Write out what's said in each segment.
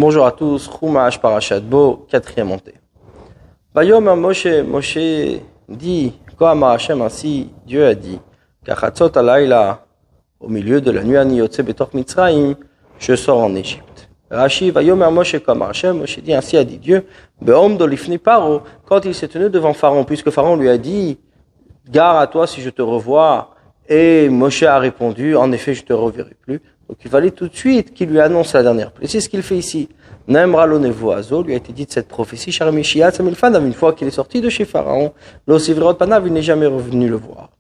Bonjour à tous, Chumash Parashat Bo, 4e montée. Vayom Moshe dit, comme Hashem ainsi, Dieu a dit, Kachatzot alayla, au milieu de la nuit, Ani Yotze Betorch Mitzrayim, je sors en Égypte. Rashi, Vayom Moshe comme Hashem, Moshe dit, ainsi a dit Dieu, Be'om dolifni Paro, quand il s'est tenu devant Pharaon, puisque Pharaon lui a dit, gare à toi si je te revois, et Moshe a répondu, en effet, je te reverrai plus. Donc il fallait tout de suite qu'il lui annonce la dernière plaie. C'est ce qu'il fait ici. Naemra lo nevoazo, lui a été dit de cette prophétie, Sharmishiyat Samilfanav, une fois qu'il est sorti de chez Pharaon, lo sivrot panav, il n'est jamais revenu le voir.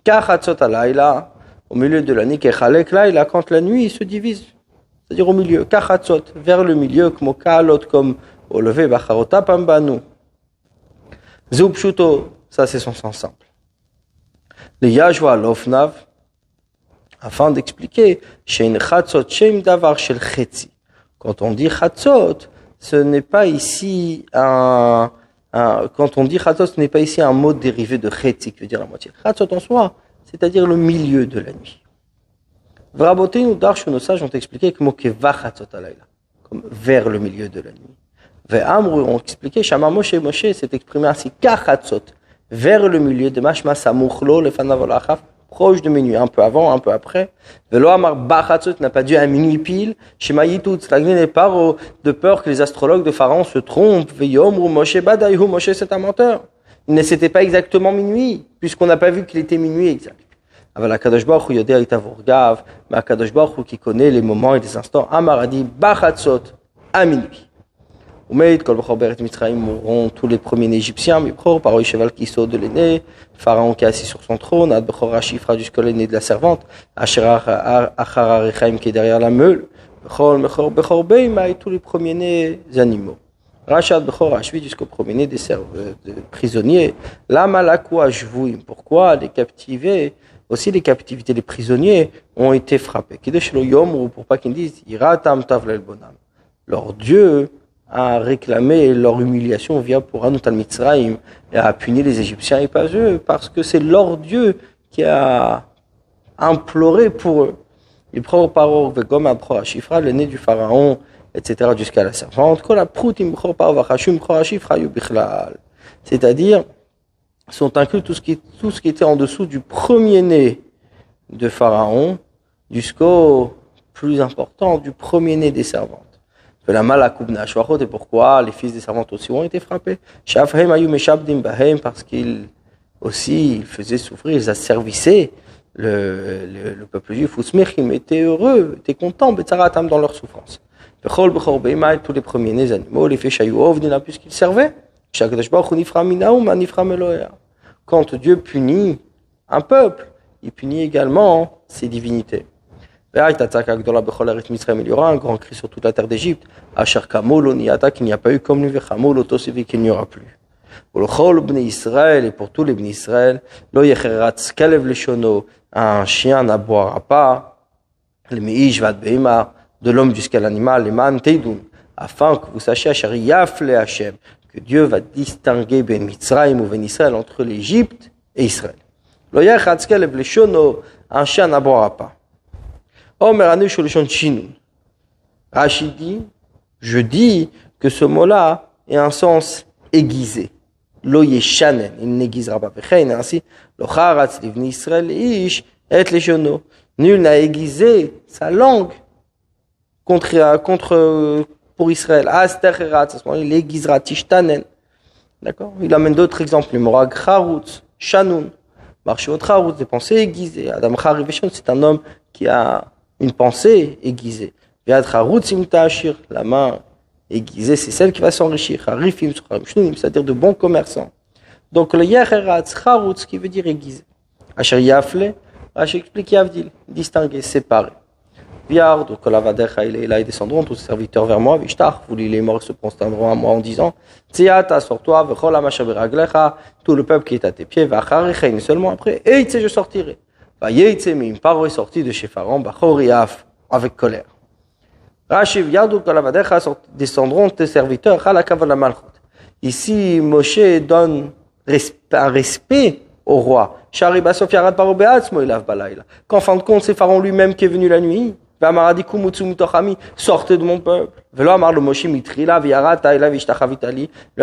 Kachatzot alayla, au milieu de la nuit, kechalek laïla, quand la nuit se divise, c'est-à-dire au milieu, kachatzot, vers le milieu, kmo kaalot, comme au lever, bacharota pambanu. Zubshuto, ça c'est son sens simple. Le yajwa lofnav, afin d'expliquer, shein chatzot shem davar shel chetzi. Quand on dit chatzot, ce n'est pas ici quand on dit chatzot, ce n'est pas ici un mot dérivé de chetzi, qui veut dire la moitié. Chatzot en soi, c'est-à-dire le milieu de la nuit. Vrabotenu darshu, nos sages ont expliqué que mokeva chatzot alayla, comme vers le milieu de la nuit. Ve'amru ont expliqué, shama Moshe s'est exprimé ainsi, kachatzot, vers le milieu de mashma samuchlo lefanav olachaf, proche de minuit, un peu avant, un peu après. Velo amar bachatzot n'a pas dû à minuit pile. Shemayitout stagné les paro, de peur que les astrologues de Pharaon se trompent. Veyomru Moshe badayhu, Moshe c'est un menteur. Il ne s'était pas exactement minuit, puisqu'on n'a pas vu qu'il était minuit exact. Aval Akadosh Baruch Hu yodea itavurgav, mais Akadosh Baruch Hu qui connaît les moments et les instants, Amar a dit bachatzot à minuit. Umeid kol bechor beret Mitzrayim mourront tous les premiers Égyptiens, Mipror, paroi cheval qui saute de l'aîné, Pharaon qui est assis sur son trône, Ad bechor Rachifra jusqu'à l'aîné de la servante, Asher achar arechaim qui est derrière la meule, bechor beima et tous les premiers-nés animaux. Rachat bechor Ashvi jusqu'au premier-né des prisonniers. Lama lakou ashvuim. Pourquoi les captivés, aussi les captivités des prisonniers ont été frappés. Kidesh lo yomru, pour pas qu'ils disent iratam tavlel bonam. Leur Dieu a réclamé leur humiliation via pour Hanut al-Mitzrayim et a puni les Égyptiens et pas eux, parce que c'est leur Dieu qui a imploré pour eux. Il prend Paro vegom apro Ashifra, le nez du pharaon, etc. jusqu'à la servante. C'est-à-dire, sont inclus tout ce qui était en dessous du premier-né de pharaon jusqu'au plus important, du premier-né des servantes. Et pourquoi les fils des servantes aussi ont été frappés? Parce qu'ils aussi ils faisaient souffrir, ils asservissaient le peuple juif. Ils étaient heureux, étaient contents dans leur souffrance. Tous les premiers-nés animaux, les féchayoov, puisqu'ils servaient. Quand Dieu punit un peuple, il punit également ses divinités. Il y aura un grand cri sur toute la terre d'Égypte. Qu'il n'y a pas eu comme lui, qu'il n'y aura plus. Et pour tous les Bnei Israël, un chien n'aboiera pas, de l'homme jusqu'à l'animal, afin que vous sachiez que Dieu va distinguer Ben Mitzrayim ou Ben Israël entre l'Égypte et Israël. Un chien n'aboiera pas. Rachid dit, je dis que ce mot-là est un sens aiguisé. Lo yeshanen, il n'aiguisera pas. Ainsi, lo charatz livni Israël ish et leshono. Nul n'a aiguisé sa langue contre pour Israël. Astercheratz, à ce moment-là, il aiguisera tishtanen. D'accord? Il amène d'autres exemples. Le morag charutz, shanun. Marché au charutz, des pensées aiguisées. Adam chariveshon, c'est un homme qui a une pensée aiguisée. La main aiguisée, c'est celle qui va s'enrichir. C'est-à-dire de bons commerçants. Donc le yacheratz, charutz, qui veut dire aiguisé. Asher yafle, Rashi explique yavdil, distinguer, séparer. Viard, donc lavadecha, il est là, ils descendront, tous les serviteurs vers moi, vishtach, vous les morts se prosterneront à moi en disant, tsiata, sors-toi, vechol amasha beraglecha, tout le peuple qui est à tes pieds, vacharecha, mais seulement après, et je sortirai. Vayeitzemim, Paro est sorti de chez Pharaon, Bachoriaf, avec colère. Rashi, Yadou, Kalavadecha, descendront tes serviteurs, Halakavala Malchut. Ici, Moshe donne un respect au roi. Shari Basof Yarad Paro Beatzmo, Ilav Balaïla. Qu'en fin de compte, c'est Pharaon lui-même qui est venu la nuit. Sortez de mon peuple. Il n'a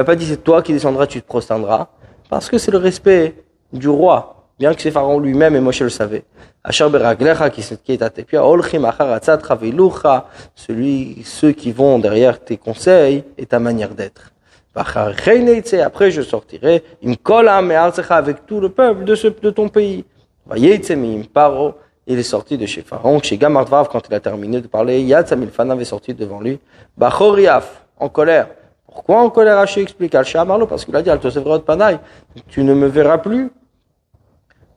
pas dit c'est toi qui descendras, tu te prosterneras. Parce que c'est le respect du roi, bien que c'est Pharaon lui-même et Moshe le savait. Ceux qui vont derrière tes conseils et ta manière d'être. Après je sortirai avec tout le peuple de ton pays. Il est sorti de chez Pharaon. Chez Gamardvav, quand il a terminé de parler, Yad Samilfanav est sorti devant lui. Bachoriaf, en colère. Pourquoi en colère? Haché explique Al-Shamarlo, parce qu'il a dit Al-Tosevrot Panaï, tu ne me verras plus.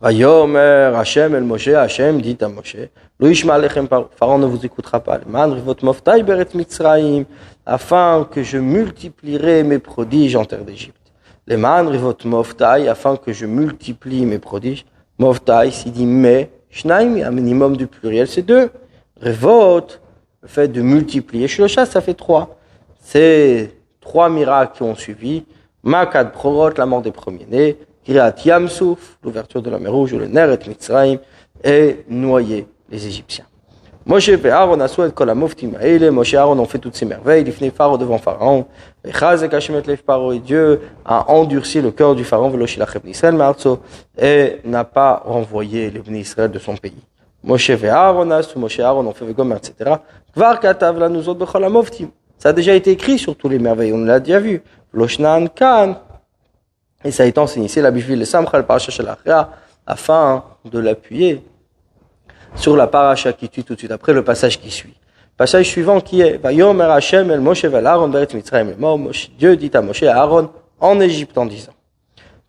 Vayomer Hashem el Moshe, Hashem dit à Moshe, Lo Yishma Alechem, Pharaon ne vous écoutera pas. Man Rivot Moftai Beret Mitzraim, afin que je multiplierai mes prodiges en terre d'Égypte. Les Man Rivot Moftai, afin que je multiplie mes prodiges. Moftai, s'il dit mais, Shnaim, un minimum du pluriel, c'est 2. Revot, le fait de multiplier. Shlosha, ça fait 3. C'est 3 miracles qui ont suivi. Makad Prorot, la mort des premiers-nés. Kriat Yamsouf, l'ouverture de la mer Rouge, le Ner et Mitzrayim, et noyer les Égyptiens. Moshe et Aaron a souhaité que la moftim aile. Moshe et Aaron ont fait toutes ces merveilles. Il venait Pharaon devant Pharaon. Et Chazek Hashem et Lev Paro, et Dieu a endurci le cœur du Pharaon, Veloshilachem Israël Marzo, et n'a pas renvoyé les bénis Israël de son pays. Moshe et Aaron ont fait Vegom, etc. Kvar Katav la nous autres bechol moftim. Ça a déjà été écrit sur tous les merveilles, on l'a déjà vu. Loshnan Kan. Et ça a été enseigné ici, la Bishvil le Samchal Parasha Shalachia, afin de l'appuyer sur la paracha qui tue tout de suite après le passage qui suit. Passage suivant qui est Vayomer Hashem el Moshe vel Aaron beret Mitzrayim. Dieu dit à Moshe et à Aaron en Égypte en disant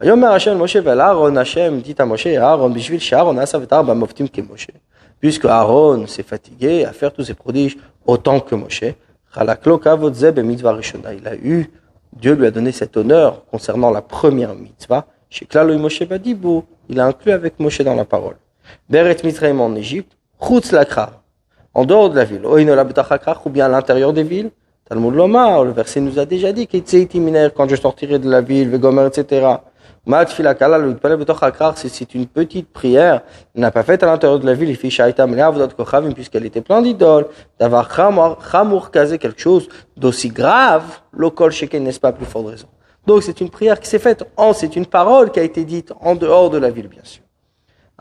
Vayomer Hashem Moshe vel Aaron. Hashem dit à Moshe et à Aaron Bishvil she'Aaron asav et arba moftim ke Moshe. Puisque Aaron s'est fatigué à faire tous ses prodiges autant que Moshe. Chalaklo kavod ze b'mitzvah rishona. Il a eu, Dieu lui a donné cet honneur concernant la première mitzvah. Chez Klalo Moshe Vadibou, il a inclus avec Moshe dans la parole. Beret Mitzrayim en Égypte, Chutz Lakrar, en dehors de la ville, Oinola Betachakrar, ou bien à l'intérieur des villes. Talmud Lomar, le verset nous a déjà dit, Ketzeiti Miner, quand je sortirai de la ville, Vegomer, etc. Matfila Kala, le Palais Betachakrar, c'est une petite prière, il n'a pas fait à l'intérieur de la ville, il fit Shaita Mleavdot Kochavim, puisqu'elle était pleine d'idoles, d'avoir Chamur Kazé, quelque chose d'aussi grave, Lokol Sheken, n'est-ce pas, plus forte raison. Donc c'est une prière qui s'est faite, c'est une parole qui a été dite en dehors de la ville, bien sûr.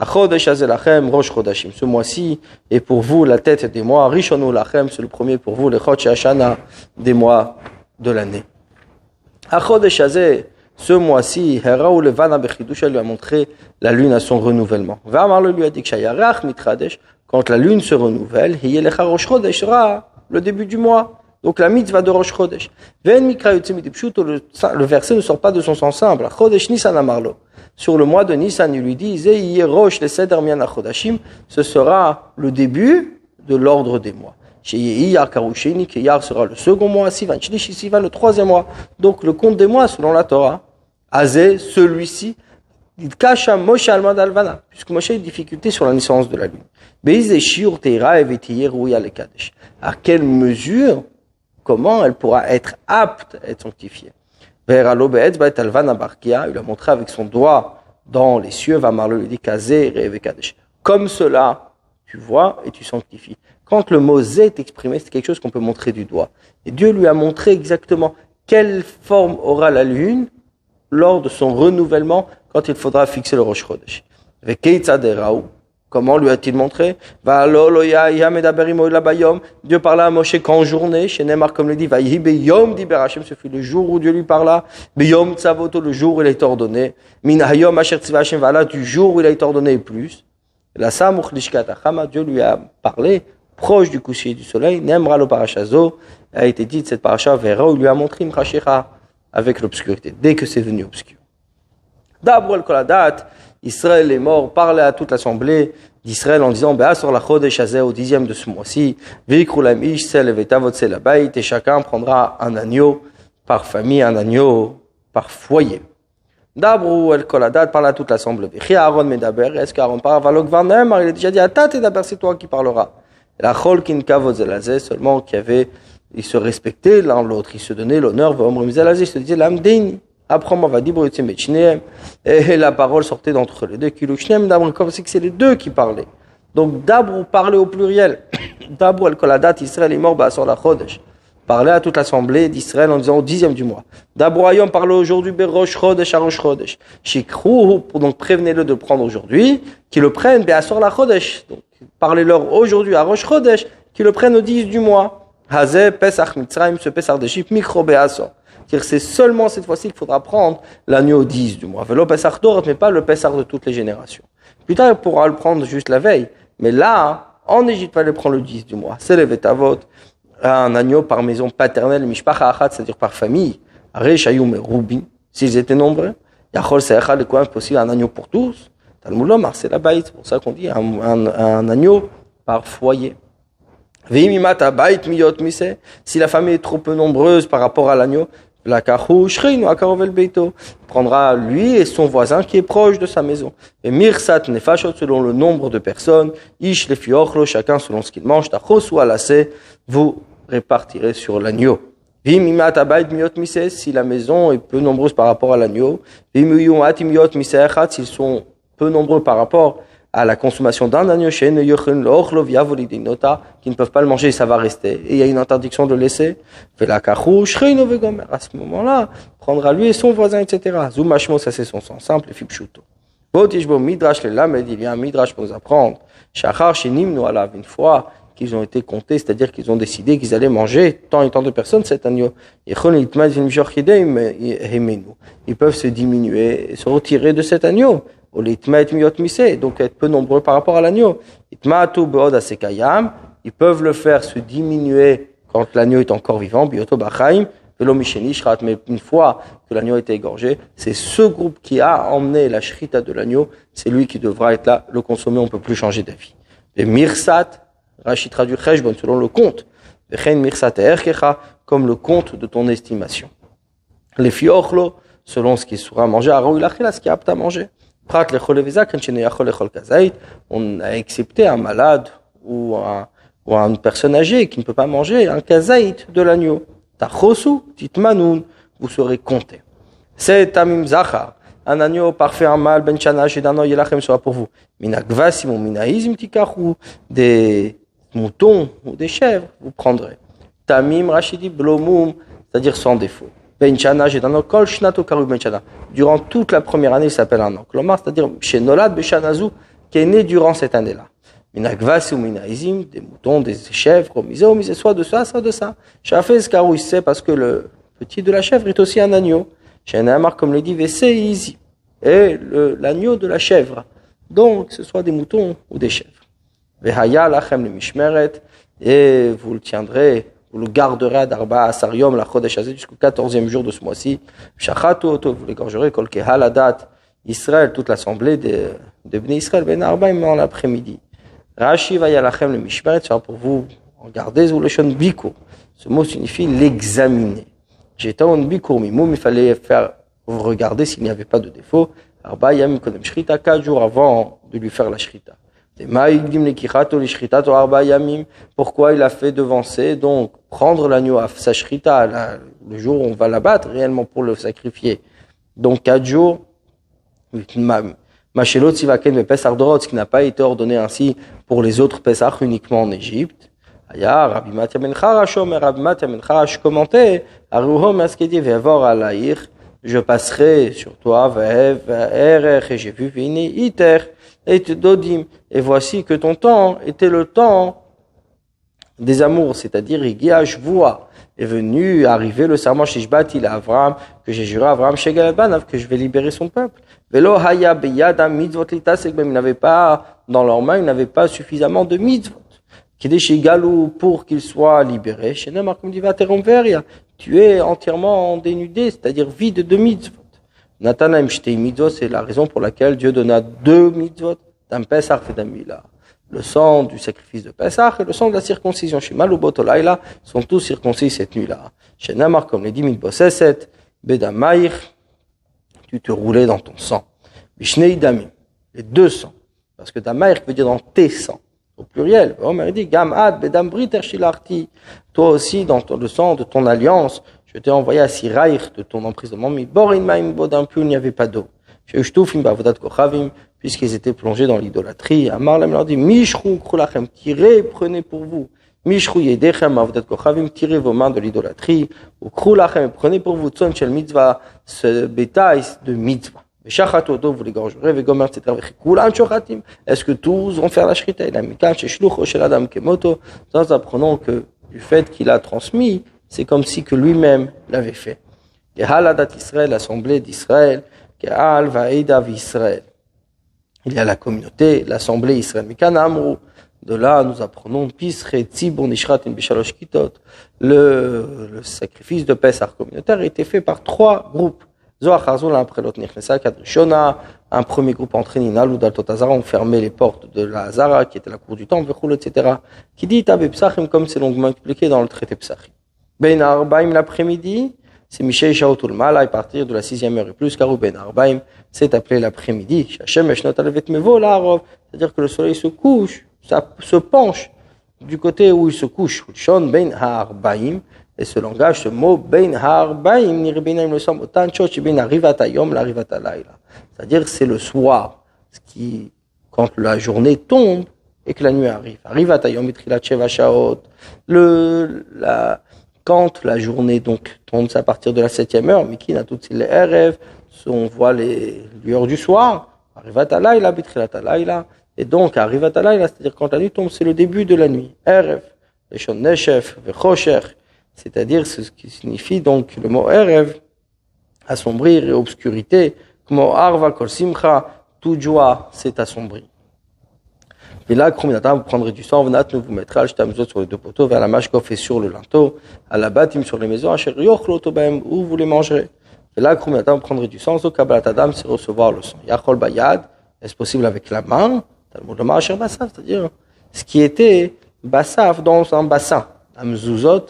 Ce mois-ci est pour vous la tête des mois. Rishonu lachem, c'est le premier pour vous, le Chodesh Hashana, des mois de l'année. Ce mois-ci, Heraou Levana Bechidusha lui a montré la lune à son renouvellement. Vamar lui a dit que Mitradesh, quand la lune se renouvelle, Rosh Chodesh sera le début du mois. Donc la mitzvah de Rosh Chodesh. Le verset ne sort pas de son sens simple. Chodesh Nisan Amarlo. Sur le mois de Nisan, il lui dit, ce sera le début de l'ordre des mois. Iyar sera le second mois, Sivan le troisième mois. Donc le compte des mois selon la Torah. Azé, celui-ci, il cache à Moshe Almad Alvana, puisque Moshe a une difficulté sur la naissance de la lune. À quelle mesure, comment elle pourra être apte à être sanctifiée? Il a montré avec son doigt dans les cieux, lui dit comme cela, tu vois et tu sanctifies. Quand le mot zé est exprimé, c'est quelque chose qu'on peut montrer du doigt. Et Dieu lui a montré exactement quelle forme aura la lune lors de son renouvellement quand il faudra fixer le Rosh Chodesh. Comment lui a-t-il montré? Dieu parla à Moshe qu'en journée, chez Neymar, comme le dit, ce fut le jour où Dieu lui parla, Beyom Tsavoto, le jour où il a été ordonné, Minayom Asher Tziva Hashem Vala, du jour où il a été ordonné et plus. La Samuch Lishkat Achama, Dieu lui a parlé, proche du coucher du soleil, Nemra lo Parashazo, a été dit de cette paracha, Vera, où il lui a montré Mchashecha, avec l'obscurité, dès que c'est venu obscur. D'abord, le Koladat, Israël est mort, parlait à toute l'assemblée d'Israël en disant, sur la Chodesh Hazeh, au 10e de ce mois-ci, Vikrulam Ish, Sel et Tavot Sel Abayt, et chacun prendra un agneau par famille, un agneau par foyer. D'abord, el Koladat parle à toute l'assemblée. Vichi Aaron Medaber, est-ce qu'Aaron parle? Valok Varnem, il a déjà dit, Atat et Daber, c'est toi qui parleras. La Chol Kin Kavot Zel Hazeh, seulement qu'il y avait, ils se respectaient l'un l'autre, ils se donnaient l'honneur, Vomrim Zel Hazeh, se disaient, Lamdeini. Après, on va dire, et la parole sortait d'entre les deux. Comme c'est que c'est les deux qui parlaient. Donc, Dabrou parlait au pluriel. Dabou al-Koladat Israël est mort Ba'asor la Chodesh. Parlez à toute l'assemblée d'Israël en disant au 10e du mois. Dabou Ayom parle aujourd'hui Berosh Chodesh à Rosh Chodesh. Shikrou, donc prévenez-le de le prendre aujourd'hui, qu'ils le prennent Ba'asor la Chodesh. Donc parlez-leur aujourd'hui à Rosh Chodesh, qu'ils le prennent au 10 du mois. Hazeh Pesach Mitzrayim, ce Pesach d'Égypte, Mikro Ba'asor. C'est-à-dire c'est seulement cette fois-ci qu'il faudra prendre l'agneau au 10 du mois. Velo Pesach Dorot, mais pas le Pesach de toutes les générations. Plus tard, il pourra le prendre juste la veille. Mais là, en Égypte, il fallait prendre le 10 du mois. C'est le Vetavot, un agneau par maison paternelle, Mishpacha Achat, c'est-à-dire par famille. Aresh Ayum et Rubi, s'ils étaient nombreux. Yachol Se'echad, le coin possible, un agneau pour tous. Talmud Lomar, c'est la baït. C'est pour ça qu'on dit un agneau par foyer. Si la famille est trop peu nombreuse par rapport à l'agneau, prendra lui et son voisin qui est proche de sa maison. Et mirsat nefashot selon le nombre de personnes, ish lefiochlo chacun selon ce qu'il mange, tachos ou alassé, vous répartirez sur l'agneau. Si la maison est peu nombreuse par rapport à l'agneau, s'ils sont peu nombreux par rapport à la consommation d'un agneau, qui ne peuvent pas le manger, ça va rester. Et il y a une interdiction de le laisser. À ce moment-là, prendra lui et son voisin, etc. Zoumashmo, ça c'est son sens simple, et fipshuto. Midrash le lamed, il y a un midrash pour nous apprendre. Shachar shenimnu alav, une fois qu'ils ont été comptés, c'est-à-dire qu'ils ont décidé qu'ils allaient manger tant et tant de personnes cet agneau. Ils peuvent se diminuer et se retirer de cet agneau. Donc être peu nombreux par rapport à l'agneau. Ils peuvent le faire se diminuer quand l'agneau est encore vivant, mais une fois que l'agneau a été égorgé, c'est ce groupe qui a emmené la shrita de l'agneau, c'est lui qui devra être là, le consommer, on ne peut plus changer d'avis. Et mirsat, Rashi traduit cheshbon selon le compte, comme le compte de ton estimation. Les fiochlo, selon ce qui sera mangé, ce qui est apte à manger. On a accepté un malade ou une personne âgée qui ne peut pas manger un kazaït de l'agneau. Tachosu, titmanoun, vous serez compté. C'est tamim zachar, un agneau parfait, un mâle, ben chanash et d'un an yelachem sera pour vous. Minagvasim ou minaïzim tikachu, des moutons ou des chèvres, vous prendrez. Tamim rachidi blomum, c'est-à-dire sans défaut. Benchana, j'ai un kol shnato karu benchana. Durant toute la première année, il s'appelle un an. Klomar, c'est-à-dire chez Nolad Beshanazu, qui est né durant cette année-là. Minagvas ou minaizim, des moutons, des chèvres, misé, soit de ça, soit de ça. Shafez karu, il sait parce que le petit de la chèvre est aussi un agneau. Chez Naamar, comme le dit Vese Izi, et l'agneau de la chèvre. Donc, que ce soit des moutons ou des chèvres. Vehaya lachem le mishmeret, et vous le tiendrez. Vous le garderez d'Arba à Sarium, la Chodesh Hazé, jusqu'au 14e jour de ce mois-ci. Shachatu oto, vous l'égorgerez, kol kehaladat, Israël, toute l'assemblée de Bnei Israël, ben Arbaim, en l'après-midi. Rashi va yalachem le mishmeret, ça pour vous regarder, ou le shon bikur. Ce mot signifie l'examiner. J'étais en bikur mimoum, il fallait faire, vous regarder s'il n'y avait pas de défaut. Arba yam kodem shrita, 4 jours avant de lui faire la shrita. Pourquoi il a fait devancer, donc prendre l'agneau à sa shrita, le jour où on va l'abattre réellement pour le sacrifier. Donc 4 jours, Machelot Sivaken mais Pesach Dorot, ce qui n'a pas été ordonné ainsi pour les autres Pesach uniquement en Égypte. Aya, Rabbi Matya ben Charash, Rabbi Matya ben Charash commentait, Aruhom Askedi Ve'avor Alaïr, je passerai sur toi, Ve'erech, et j'ai vu Vini Iter, et Dodim, et voici que ton temps était le temps des amours, c'est-à-dire Igiash Voua, est venu arriver le serment Shishbat il à Abraham, que j'ai juré à Abraham Shegalbanav, que je vais libérer son peuple. Velo Haya Beyada Mitzvot Litasek, même il n'avait pas, dans leurs mains, il n'avait pas suffisamment de mitzvot. Galou pour qu'il soit libéré. Shenemar comme dit Vateromveria, tu es entièrement dénudé, c'est-à-dire vide de mitzvot. Natanaim Shtei mitzvot, c'est la raison pour laquelle Dieu donna 2 mitzvot, d'un Pesach et d'un Mila. Le sang du sacrifice de Pesach et le sang de la circoncision. Chez Malubot Olaïla sont tous circoncis cette nuit-là. Chez Namar, comme les 10 000 Bosseset, Bedamaïr, tu te roulais dans ton sang. Bishnei Damim, les 2 sangs. Parce que Damaïr veut dire dans tes sangs. Au pluriel. Omer dit, Gamad, Bedam Briter Shilarti. Toi aussi, dans le sang de ton alliance, je t'ai envoyé à Siraïr de ton emprisonnement. Mais Borin Maim Bodam, plus il n'y avait pas d'eau. Puis puisqu'ils étaient plongés dans l'idolâtrie. Amar Lahem leur dit, Mishrou Krulachem, tirez, prenez pour vous. Mishrou Yedechem Avdat Kochavim, tirez vos mains de l'idolâtrie. Ou Krulachem, prenez pour vous Tzon Shel Mitzvah, ce bétail de Mitzvah. Vous l'égorgerez, Vegomer, etc. Est-ce que tous vont faire la shrita? Il a mis Kash, Shlucho Shel Adam Kemoto. Nous apprenons que du fait qu'il a transmis, c'est comme si que lui-même l'avait fait. Gehal Adat Israël, l'assemblée d'Israël. Gehal Vaïda Israël. Il y a la communauté, l'assemblée Israël. De là, nous apprenons le sacrifice de Pessah communautaire a été fait par 3 groupes. Un premier groupe entré Ninal ou d'Altotazara ont fermé les portes de la Zara, qui était la cour du temple, etc. Qui dit Tabé Psachim, comme c'est longuement expliqué dans le traité Psachim. Ben Arbaim l'après-midi, c'est Michel Shaotul Mala, à partir de la 6e heure et plus, car Ben Arbaim, c'est appelé l'après-midi. C'est-à-dire que le soleil se couche, ça se penche du côté où il se couche. Shon Ben Arbaim, et ce langage, ce mot Ben Arbaim, Nirbenaim le somme, autant de choses, Ben Arrivata Yom, l'Arrivata Laila. C'est-à-dire c'est le soir, ce qui, quand la journée tombe et que la nuit arrive. Arrivata Yom, Mitrilat Sheva Shaot, quand la journée donc tombe, c'est à partir de la 7e heure, Mikina toutes les rêves, on voit les lueurs du soir, Arrivata Laila, Bitrilat Laila, et donc Arrivata Laila, c'est-à-dire quand la nuit tombe, c'est le début de la nuit. Erev, Leshon Neshef, Vechosher, c'est-à-dire ce qui signifie donc le mot Erev, assombrir et obscurité, comme Arva Kol Simcha, toute joie, c'est assombri. Et là, vous prendrez du sang, vous mettrez al shtamzot sur les 2 poteaux, vers la mashkof et sur le linteau, à la batim sur les maisons, asher yochlo tobahem, où vous les mangerez. Et là, vous prendrez du sang, zo kabbalat adam, c'est recevoir le sang. Yachol bayad, est-ce possible avec la main? Talmud lomar asher basaf, c'est-à-dire ce qui était basaf dans un bassin. Amzuzot,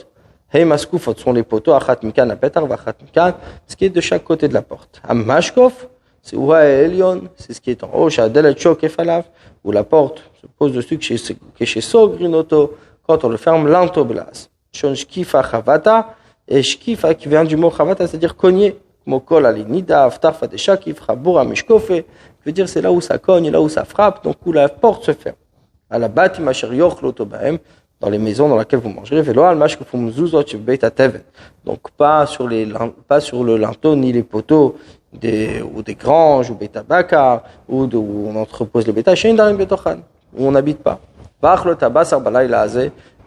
hey maskoufot sont les poteaux, achat mikan apetar, vachat mikan, ce qui est de chaque côté de la porte. Am mashkof, c'est Ouha et Elion, c'est ce qui est en haut, Shadel Chok et Falav, où la porte se pose dessus, que chez Sogrinoto, quand on le ferme, l'antoblas. Shon Shkifa Chavata, et Shkifa qui vient du mot Chavata, c'est-à-dire cogner, Mokol Alinida, Aftarfa de Shakif, Chabura Mishkofe, veut dire c'est là où ça cogne, là où ça frappe, donc où la porte se ferme. À la Batim Asher Yoch Lotobahem, dans les maisons dans lesquelles vous mangerez, Velo al Mashkofum Zuzot Beit Ateven. Donc pas sur le linteau ni les poteaux, ou des granges, ou bétabaka, où on entrepose le bétail, où on n'habite pas.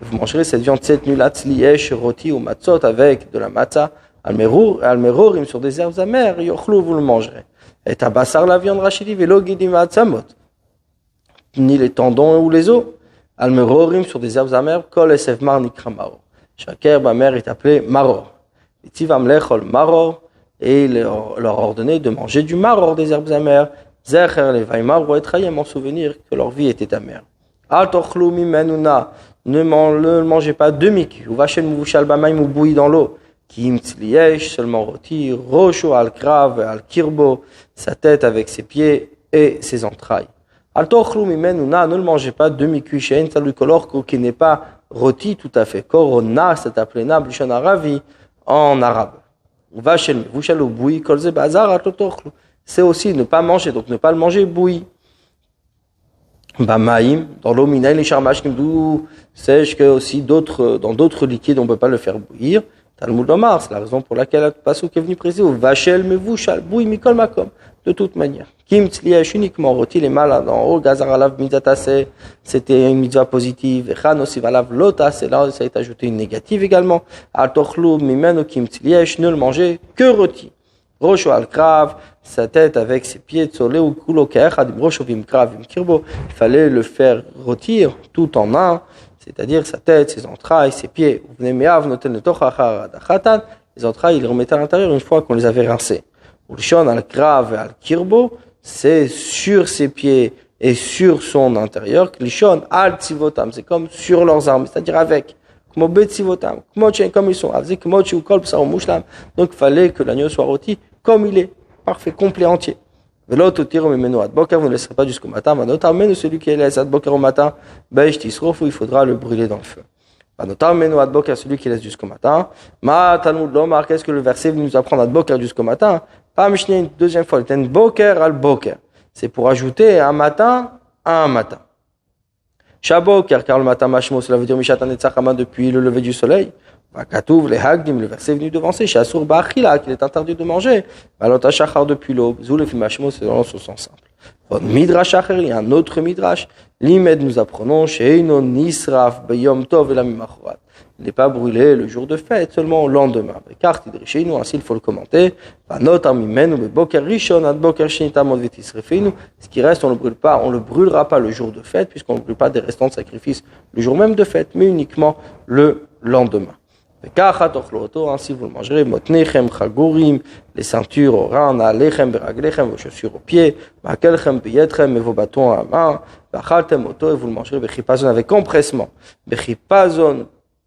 Vous mangerez cette viande cette nuit, latzliesh, roti ou matzot, avec de la matzah, almerorim sur des herbes amères, yochlou, vous le mangerez. Et tabassar, la viande rachidi, velo gidim atzamot, ni les tendons ou les os, almerorim sur des herbes amères, kol esevmar nikra maror. Chaque herbe amère est appelée maror. Et tivam lechol maror, et il leur ordonnait de manger du maror des herbes amères, zecher les vaimar ou etrayem en souvenir que leur vie était amère. Al tochlu mimenuna, ne mangez pas de mik, ou vachel mouvushal bamaim ou bouilli dans l'eau, kim tzliesh, seulement rôti, rocho al krav, al kirbo, sa tête avec ses pieds et ses entrailles. Al tochlu mimenuna, ne le mangez pas de mik, shein salukolor, qui n'est pas rôti tout à fait. Korona, c'est appelé na, blushon aravi, en arabe. C'est aussi ne pas manger, donc ne pas le manger bouilli. Bamaïm, dans l'eau minaï, les charmash, d'où sèche que aussi dans d'autres liquides, on ne peut pas le faire bouillir. Talmud Omar, c'est la raison pour laquelle le pasuk est venu préciser, vachel mevushal, bouilli mikol makom, de toute manière. Kim tzliyesh uniquement rôti les malades en haut, gazar alav mitzatase, c'était une mitzvah positive, echan aussi valav lotas, et là ça a été ajouté une négative également. Al tochlu mimenu kim tzliyesh, ne le manger que rôti. Rocho al krav, sa tête avec ses pieds, tzolé ou kulo ke'echad, rocho vim krav vim kirbo, il fallait le faire rôtir tout en un, c'est-à-dire sa tête, ses entrailles, ses pieds. Vous venez me'av notel netochachar adachatan, les entrailles, il les remettait à l'intérieur une fois qu'on les avait rincées. Ulshon al krav et al kirbo, c'est sur ses pieds et sur son intérieur. Lishon al tzivotam, c'est comme sur leurs armes, c'est-à-dire avec. Comme ils sont. Donc il fallait que l'agneau soit rôti comme il est, parfait, complet, entier. Vous ne laisserez pas jusqu'au matin. Celui qui laisse adboker au matin, il faudra le brûler dans le feu. Celui qui laisse jusqu'au matin. Qu'est-ce que le verset veut nous apprendre adboker jusqu'au matin? Une deuxième fois, boker al boker. c'est pour ajouter un matin à un matin. Shaboker, car le matin mashmo, cela veut dire Mishatan Netzachama depuis le lever du soleil. Vakatouv, les Hagdim, le verset est venu devancer, Shasur Ba'achila, qu'il est interdit de manger. Balota Shachar depuis l'aube, Zul et Fimashmo, c'est dans son sens simple. Von Midrash Acher, il y a un autre Midrash. Limed, nous apprenons, Sheino Nisraf, Beyom Tov et la Mimachorat. Il n'est pas brûlé le jour de fête, seulement au lendemain. Car Tidrishinu, ainsi il faut le commenter. Vanot Amimenu, Boker Rishon, Ad Boker Shinitamot Vetisrefinu. Ce qui reste, on le brûlera pas le jour de fête, puisqu'on ne brûle pas des restants de sacrifice le jour même de fête, mais uniquement le lendemain. Ainsi vous le mangerez, motnechem, chagurim, les ceintures au rein, naalechem, beraglechem, vos chaussures aux pieds, makelchem, beyetchem, et vos bâtons à la main, bachaltem, oto, et vous le mangerez, bechipazon, avec empressement. Bechipazon,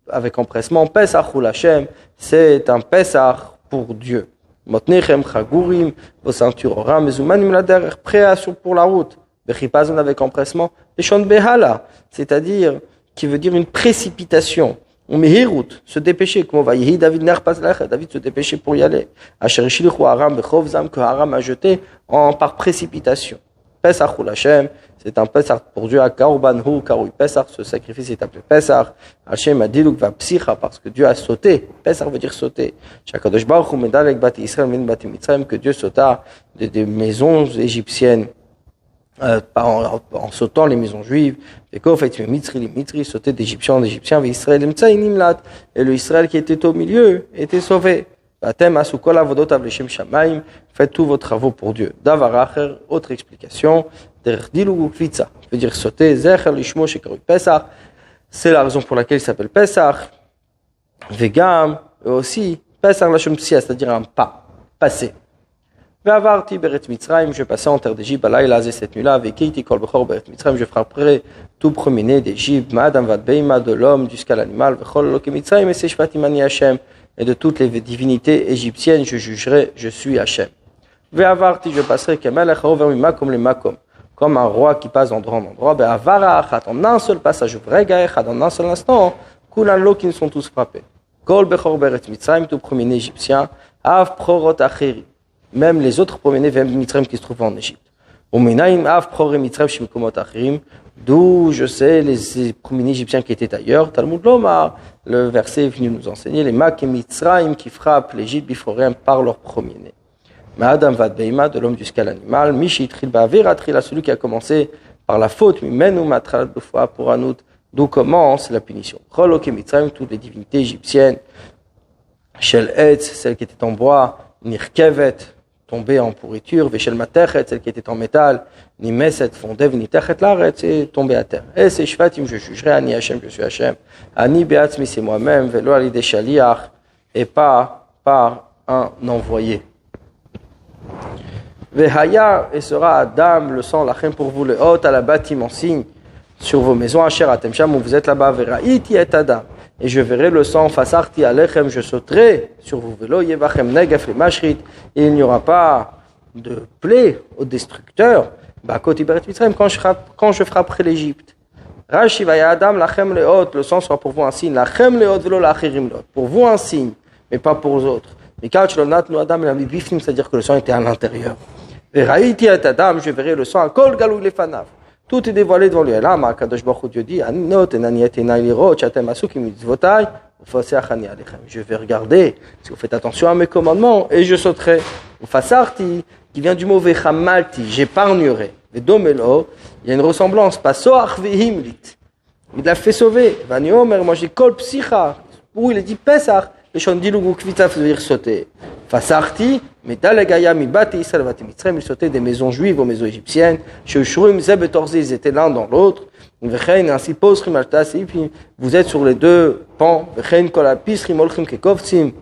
avec empressement, pesach ou lachem, c'est un pesach pour Dieu. Motnechem, chagurim, vos ceintures au rein, mezumanim lader, prêts pour la route. Bechipazon, avec empressement, beshon behala, c'est-à-dire, qui veut dire une précipitation. On met route, se dépêcher, comment va Yehi David David se dépêcher pour y aller. Asherishlichu Aram Bechovzam, que Aram a jeté par précipitation. Pesach ou Lachem, c'est un Pesach pour Dieu, à Kaurbanhu, Karoui Pesach, ce sacrifice est appelé Pesach. Hashem a Diluk va Psicha, parce que Dieu a sauté. Pesach veut dire sauter. Shakadosh Baruch Hu Medalek Bati Israël, Min Bati Mitzrayim, que Dieu sauta des maisons égyptiennes. En sautant les maisons juives, et Mitri sautait d'Égyptiens en Égyptiens, et le Israël qui était au milieu était sauvé. Faites tous vos travaux pour Dieu. Davaracher, autre explication, veut dire sauter, c'est la raison pour laquelle il s'appelle Pesach, Vegam, et aussi Pesach la Shemtsia, c'est-à-dire un pas, passé. Je passais en terre d'Égypte, cette nuit-là, avec je frapperai tout premier-né d'Égypte, de l'homme jusqu'à l'animal, et de toutes les divinités égyptiennes, je jugerai, je suis Hachem. Je passerai comme un roi qui passe d'endroit en endroit, en un seul passage, en un seul instant, qui ne sont tous frappés. Tout premier-né égyptien, même les autres premiers-nés Mitzrayim qui se trouvent en Égypte. D'où je sais les premiers-nés égyptiens qui étaient ailleurs. Talmud Lomar, le verset est venu nous enseigner les Mak et Mitzrayim qui frappent l'Égypte biforéen par leur premier-né. Ma'adam vad beima, de l'homme jusqu'à l'animal. Mishi tril ba'avir atrila, celui qui a commencé par la faute. Mimenu matral b'foa pour anout, d'où commence la punition. Cholok et Mitzrayim, toutes les divinités égyptiennes. Shel Etz, celle qui était en bois. Nirkevet, tombé en pourriture, Veshel Matechet, celle qui était en métal, ni Meset, Fondev, ni Techet Laret, c'est tombé à terre. Et c'est Shvatim, je jugerai, Ani Hachem, je suis Hachem, Ani Beatzmi, c'est moi-même, Velo Alide Shaliach, et pas par un envoyé. Vehaya, et sera Adam, le sang, lachem pour vous, le hôte, à la bâtiment, en signe, sur vos maisons, Asher, Atem Sham, où vous êtes là-bas, Veraiti et Adam. Et je verrai le sang, fasarti alechem, je sauterai sur vous, velo yevachem negef le mashrit, et il n'y aura pas de plaie au destructeur, quand je frapperai l'Égypte. Rashi vaya Adam lachem leot, le sang sera pour vous un signe, lachem leot velo lachirim leot, pour vous un signe, mais pas pour les autres. Mais quand je l'onat nous Adam, c'est-à-dire que le sang était à l'intérieur. Et raïti et Adam, je verrai le sang, à kol galou lefanav. Tout est dévoilé devant lui. Et là, Kadosh Baruch Hu Dieu dit, je vais regarder si vous faites attention à mes commandements et je sauterai. Fasarti, qui vient du mot vechamalti, j'épargnerai. Vedomelo, il y a une ressemblance. Pasoach vehimlit. Il l'a fait sauver. Vaniomer, moi j'ai kol psicha. Où il a dit Pesach, et shondilugu kvitaf veut dire sauter. Fasarti, Medalegaya mi bati Israël vati Mitzrayim, ils sautaient des maisons juives aux maisons égyptiennes. Shushurim zebetorzi, ils étaient l'un dans l'autre. Vechein ainsi posrim altasi, puis vous êtes sur les deux pans. Vechein kol apisrim olchim kekovtsim.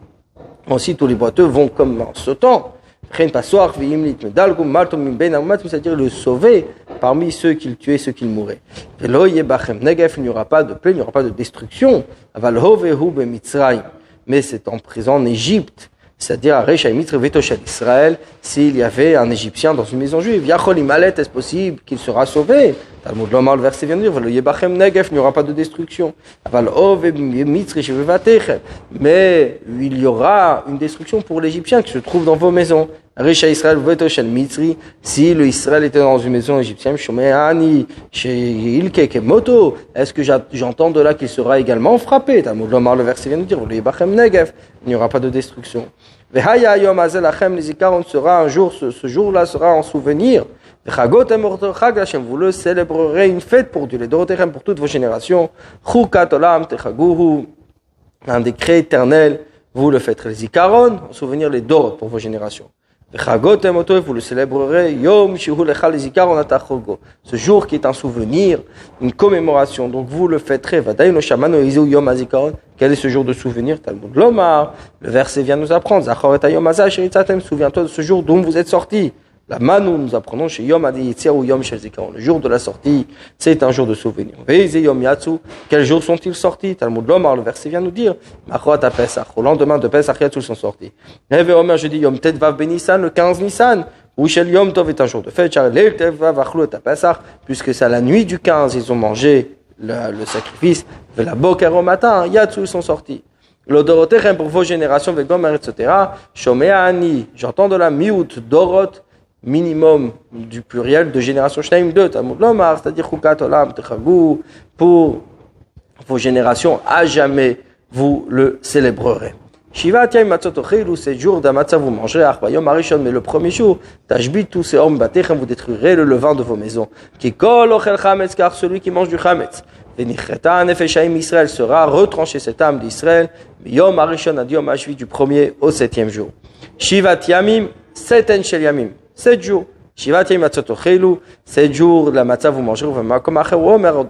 Ensuite tous les boiteux vont comme en sautant. Vechein pasoach veimlit medalgum maltom min ben amumatim, c'est-à-dire le sauver parmi ceux qu'il tuait, ceux qu'il mourait. Velo yebachem negef, il n'y aura pas de plaie, il n'y aura pas de destruction. Aval hovehu be Mitzrayim, mais c'est en prison en Égypte. C'est-à-dire, Israël, s'il y avait un Égyptien dans une maison juive, Yachol Imalet, est-ce possible qu'il sera sauvé? Talmud Lomar, le verset vient de dire, il n'y aura pas de destruction. Mais il y aura une destruction pour l'Égyptien qui se trouve dans vos maisons. Risha Israël veto shel Mitzri, si le Israël était dans une maison égyptienne, Shomeani, chez Ilke Kemoto, est-ce que j'entends de là qu'il sera également frappé? Talmud Lomar, le verset vient de dire, il n'y aura pas de destruction. Vehaya Yom Azel Lachem Lizikaron sera un jour, ce jour-là sera en souvenir. Vous le célébrerez une fête pour Dieu, les Dorotechem pour toutes vos générations. Chukat Olam Techaguhu, un décret éternel, vous le fêterez. Zikaron, en souvenir les Dorot pour vos générations. Vous le célébrerez Yom Shihu Lechal Zikaron Atachogo, ce jour qui est un souvenir, une commémoration. Donc vous le fêterez. Vadaï no Shamano Izu Yom Azikaron. Quel est ce jour de souvenir? Talmud Lomar. Le verset vient nous apprendre. Zachor et Yom Azah Sheritzatem. Souviens-toi de ce jour dont vous êtes sortis. La manou, nous apprenons chez Yom Adi Yitzir ou Yom Shel Zikaron. Le jour de la sortie, c'est un jour de souvenir. Veize Yom Yatsu. Quels jours sont-ils sortis? Talmud Lomar, le verset vient nous dire. Machot à Pesach. Au lendemain de Pesach, Yatsu sont sortis. Heve Omer, je dis Yom Tetvav Ben Nissan, le 15 Nissan. Ou Shel Yom Tov est un jour de fête. Char Leil Tetvav Achlu et Pesach. Puisque c'est à la nuit du 15, ils ont mangé le sacrifice. La Boker au matin, Yatsu, ils sont sortis. L'odorotechem pour vos générations, Vegomer, etc. Shomea Ani. J'entends de la Miout, Dorot. Minimum du pluriel de génération Shnaim 2, Talmud Lomar, c'est-à-dire Chukat Olam Techagou, pour vos générations, à jamais vous le célébrerez. Shivat Yom Matzot Ochilu, 7 jours d'Amatzah vous mangerez, Arbayom Arishon, mais le premier jour, Tashbit tous ces hommes Batechem, vous détruirez le levain de vos maisons. Kikol Ochel Chametz, car celui qui mange du Chametz. Venicheta Nefeshaim Israël sera retranché cette âme d'Israël, Yom Arishon ad Yom Ashvi du premier au 7e jour. Shivat Yamim, 7 Shel Yamim. 7 jours. Shivat Yom Matzot Ochelu, 7 jours de la matzah vous mangerez.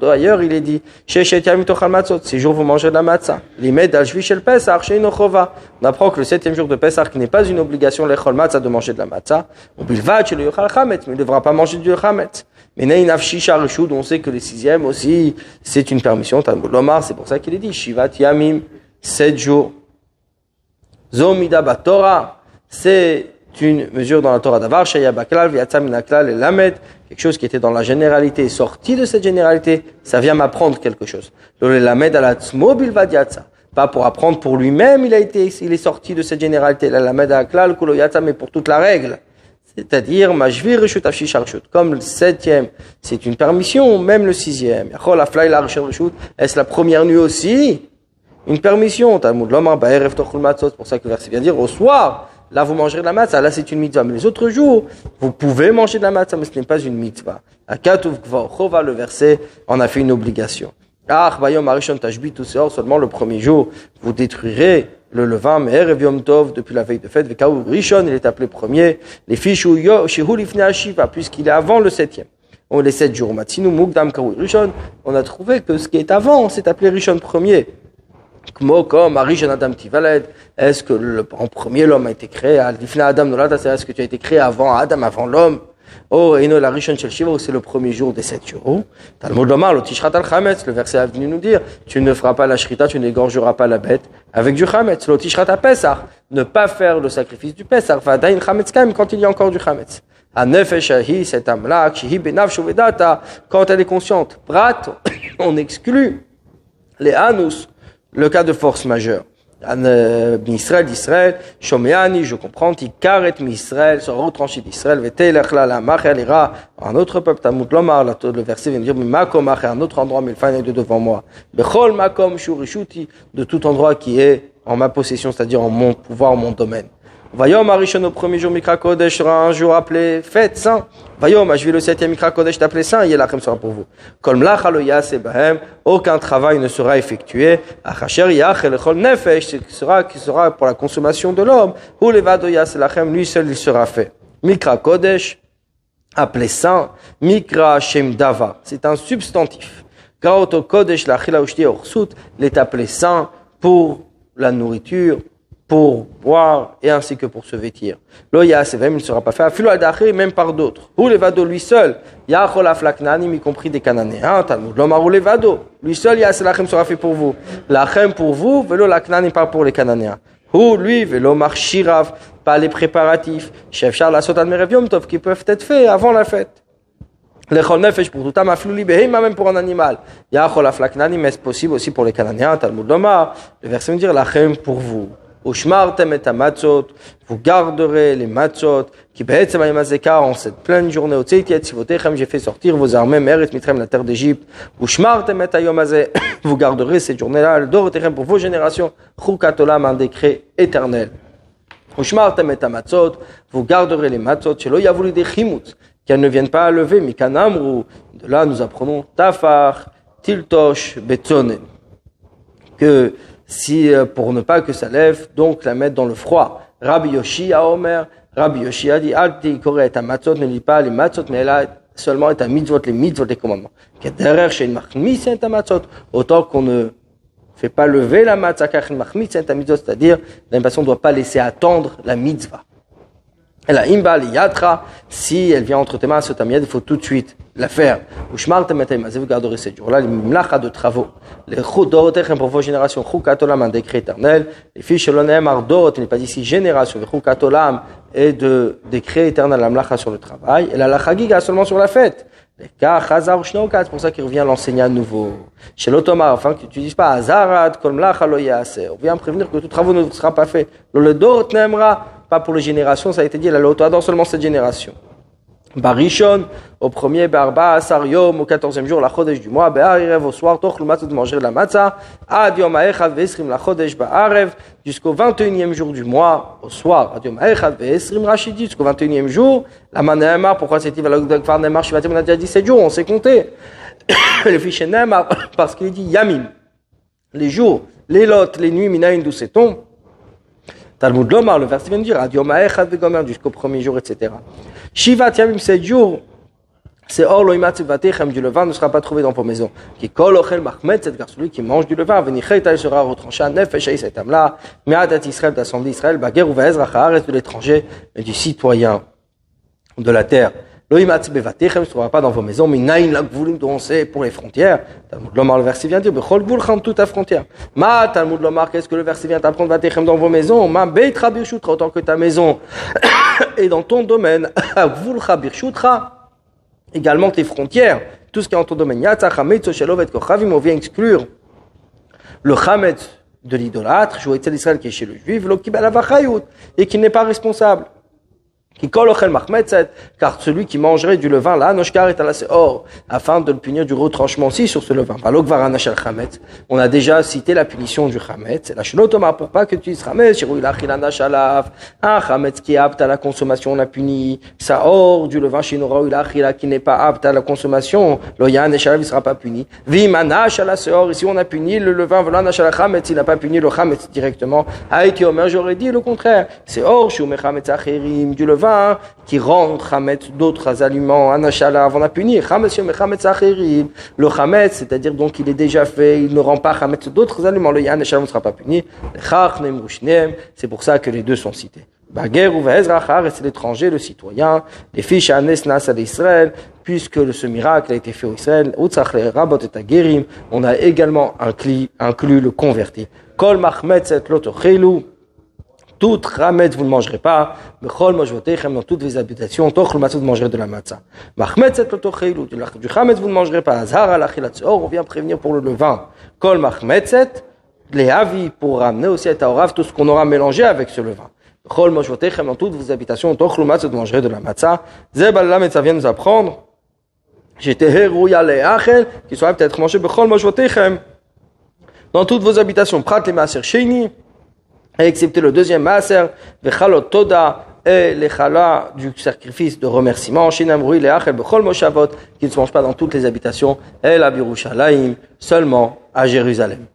D'ailleurs, il est dit, Sheshet Yamim Tochal Matzot, 6 jours vous mangez de la matzah. Limed al Shvi Shel Pesach, Sheino Chova. On apprend que le 7e jour de Pesach n'est pas une obligation, l'Echol Matzah, de manger de la matzah. Ou Bilvad Shel Yochal Chametz, mais il ne devra pas manger du Chametz. Mais Nei Nafshi Sharishud, on sait que le 6e aussi, c'est une permission. Talmud Lomar, c'est pour ça qu'il est dit, Shivat Yamim, 7 jours. Zomida Batora, c'est une mesure dans la Torah d'Avar, Shaya Baklal, Viatza Minaklal et Lamed, quelque chose qui était dans la généralité, sorti de cette généralité, ça vient m'apprendre quelque chose. Le Lamed alatzmo bilvad Yatza, pas pour apprendre pour lui-même, il est sorti de cette généralité, la Lamed alaklal kulo Yatza, mais pour toute la règle. C'est-à-dire, Majvir Reshut Afshi Sharshut. Comme le 7e, c'est une permission, même le 6e. Yachol Aflai la Reshut, est-ce la première nuit aussi? Une permission. Talmud Lomar Ba'erev Tochul Matzot, c'est pour ça que le verset vient dire, au soir, là, vous mangerez de la matzah. Là, c'est une mitzvah. Mais les autres jours, vous pouvez manger de la matzah, mais ce n'est pas une mitzvah. À Katuv Kva Chova, le verset en a fait une obligation. Ah, Bayom Arishon Tashbit, tout c'est seulement le premier jour, vous détruirez le levain, mais Erev Yom Tov, depuis la veille de fête, Vekaou Rishon, il est appelé premier. Les fiches Shehu Lifnei Hashiva, puisqu'il est avant le 7e. On les 7 jours. Matsinu Mugdam Kaou Rishon, on a trouvé que ce qui est avant, c'est appelé Rishon premier. Comme Arishon Adam Tivaled, est-ce que en premier l'homme a été créé? Adam Nolada, est-ce que tu as été créé avant Adam, avant l'homme? Oh, et non, la Rishon Shel Shiva, c'est le premier jour des 7 jours. Talmud Lomar, le Tishrat al Chametz, le verset est venu nous dire, tu ne feras pas la Shrita, tu n'égorgeras pas la bête avec du Chametz. Le Tishrat al Pesach, ne pas faire le sacrifice du Pesach, Vadaïn Chametz Kaim, quand il y a encore du Chametz. Anefesh Ahi, cette âme-là, Kshihi Benavshu Vedata, quand elle est consciente. Prat, on exclut les Anus, le cas de force majeure. d'Israël, Shomeani, je comprends, Tikaret Misraël, se retranché d'Israël, Vetelech la Mach, elle ira à un autre peuple, Talmud Lomar, le verset vient de dire, Makom, à un autre endroit, mais le fan est de devant moi. Bechol Makom, Shurishuti, de tout endroit qui est en ma possession, c'est-à-dire en mon pouvoir, en mon domaine. Vayom Arishon au premier jour Mikra Kodesh sera un jour appelé fête saint. Vayom Ashvi le 7e Mikra Kodesh appelé saint, Yelachem sera pour vous. Kol mlach lo yaseh bahem, aucun travail ne sera effectué. Achacher yach elechol nefesh, qui sera pour la consommation de l'homme. Hu levado yaseh lachem, lui seul il sera fait. Mikra Kodesh appelé saint, Mikra Shem Dava, c'est un substantif. Kaoto Kodesh lachila ushti orsut, il est appelé saint pour la nourriture, pour boire et ainsi que pour se vêtir. Lo yasevem, il ne sera pas fait. Afilo adachri, même par d'autres. Ou levado, lui seul. Yachol aflaknanim, y compris des Cananéens. Talmud lomar ou levado. Lui seul, yaselachem sera fait pour vous. Lachem pour vous, velo laknanim, pas pour les Cananéens. Ou lui, velo marchirav, pas les préparatifs. Chef Charles Asot Admerev Yom Tov, qui peuvent être faits avant la fête. Lechol nefesh pour tout âme, afluli behema, même pour un animal. Yachol aflaknanim, est-ce possible aussi pour les Cananéens? Talmud lomar. Le verset me dit, lachem pour vous. Ushmartem et hamatzot, vous garderez les matzot, qui be'etzem hayom hazeh, car en cette pleine journée, Hotzeiti et tzivotechem, j'ai fait sortir vos armées, Me'eretz Mitzrayim, la terre d'Égypte. Ushmartem et hayom hazeh, vous garderez cette journée-là, le dorotechem pour vos générations, Chukat olam, un décret éternel. Ushmartem et hamatzot, vous garderez les matzot, shelo yavu lidei chimutz, qu'elles ne viennent pas à lever, Mikan amru, de là nous apprenons Tafar, Tiltosh, Betzonen, que si pour ne pas que ça lève, donc la mettre dans le froid. Rabbi Yoshi a Omer, Rabbi Yoshi a dit, Alti Koré et matzot, ne lit pas les matzot, mais là seulement est un mitzvot, les commandements. Derrière chez une machmis et un matzot, autant qu'on ne fait pas lever la matzah, car une machmis et un mitzvot, c'est-à-dire, la même façon, on ne doit pas laisser attendre la mitzvah. Et la imba yatra, si elle vient entre tes mains, ce tamiyad, il faut tout de suite la faire. Ushmar tamatayim, vous garderez ces jours-là, les mlacha de travaux. Les chudorotechem pour vos générations, chukat olam, un décret éternel. Les filles shelonem ardot, il n'est pas ici génération, mais chukat olam est de décret éternel, la mlacha sur le travail. Et la chagiga seulement sur la fête. Les cas chazar shnokat, c'est pour ça qu'il revient l'enseigner à nouveau. Chez l'automar, enfin, que tu dises pas azarat, kol mlacha lo yaaser. On vient prévenir que tout travaux ne sera pas fait. Le dot n'aimera pas pour les générations, ça a été dit, la loto adore seulement cette génération. Barishon, au premier, Barba, Asar Yom, au 14e jour, la Chodesh du mois, Be'arev, au soir, Toch, le matzah de manger de la matzah, Ad Yom Ha'echad, Ve'esrim, la Chodesh, Ba'arev, jusqu'au 21e jour du mois, au soir, Ad Yom Ha'echad, Ve'esrim, Rachidi, jusqu'au 21e jour, la Manémar, pourquoi c'est-il, Valogdagfar Neymar, Shivatim, on a déjà 17 jours, on sait compter. Le fichier Neymar, parce qu'il dit Yamim, les jours, les lots, les nuits, Minaïn, d'où c'est-on? Talmud Lomar, le verset vient de dire, Ad Yom Ha'echad ve'gomer, jusqu'au premier jour, etc. Shivat Yamim, 7 jours, c'est or lo'imatz vatechem, du levain ne sera pas trouvé dans vos maisons. Qui kol ochel machmetz, car celui qui mange du levain, venichet, il sera retranché à nefesh et cet âme-là, me'adat Israël, d'assemblée Israël, baguer ou ve'ezra haaretz, de l'étranger, et du citoyen de la terre. Lo'imatz bevatechem, ne se trouvera pas dans vos maisons, mais naïn la gvulim, dont on sait pour les frontières. Talmud Lomar, le verset vient de dire, bechol gvul cham, toute ta frontière. Ma, Talmud Lomar, qu'est-ce que le verset vient t'apprendre, vatechem dans vos maisons? Ma, beitra birshutra, autant que ta maison est dans ton domaine, gvul cha birshutra, également tes frontières, tout ce qui est en ton domaine. Yatsa chametz, shelovet kochavim, on vient exclure le chametz de l'idolâtre, joué Israël qui est chez le juif, lo kibel avachayut, et qui n'est pas responsable. Qui kol ochel machmetzet, car celui qui mangerait du levain, là, noshkar est à la seor, afin de le punir du retranchement aussi sur ce levain. On a déjà cité la punition du chametz. La shenotoma, pour pas que tu dises chametz, shiru ilachil anashalav, un chametz qui est apte à la consommation, on a puni. Saor, du levain, shinora ilachila, qui n'est pas apte à la consommation, loyan eshalav, il sera pas puni. Vim anash à la seor, ici on a puni le levain, volant anashal chametz, il n'a pas puni le chametz directement. Aïti omer, j'aurais dit le contraire. Seor, shume chametz acherim, du levain, qui rend chametz d'autres aliments, anashalav, on a puni, chametz yom chametz acherim, le chametz, c'est-à-dire donc il est déjà fait, il ne rend pas chametz d'autres aliments, le yan anashalav ne sera pas puni, le chachnem rushnem, c'est pour ça que les deux sont cités. Baguer ou ve'ezra char, c'est l'étranger, le citoyen, les fiches anes nas à l'Israël, puisque ce miracle a été fait au Israël, utzach le rabot et agerim, on a également inclus le converti. Kol machmetzet lo tochelu, tout chametz vous ne mangerez pas, bechol mojvotechem, dans toutes les habitations, tochel matzah vous mangerez de la matzah. Machmetzet lo tochelu, du chametz vous ne mangerez pas, azhar alachilat seor, on vient prévenir pour le levain. Kol machmetzet, les avis pour ramener aussi à taorav tout ce qu'on aura mélangé avec ce levain. Bechol mojvotechem, dans toutes vos habitations, tochel matzah vous mangerez de la matzah. Zebal lamet, ça vient nous apprendre, j'étais hérouya le achel, qui soit peut-être mangé bechol mojvotechem, dans toutes vos habitations, prat les maaser sheni, excepté le deuxième maaser, vechalot toda, et les challah du sacrifice de remerciement, shinam rui le achel bechol moshavot, qui ne se mange pas dans toutes les habitations, et la Yerushalayim, seulement à Jérusalem.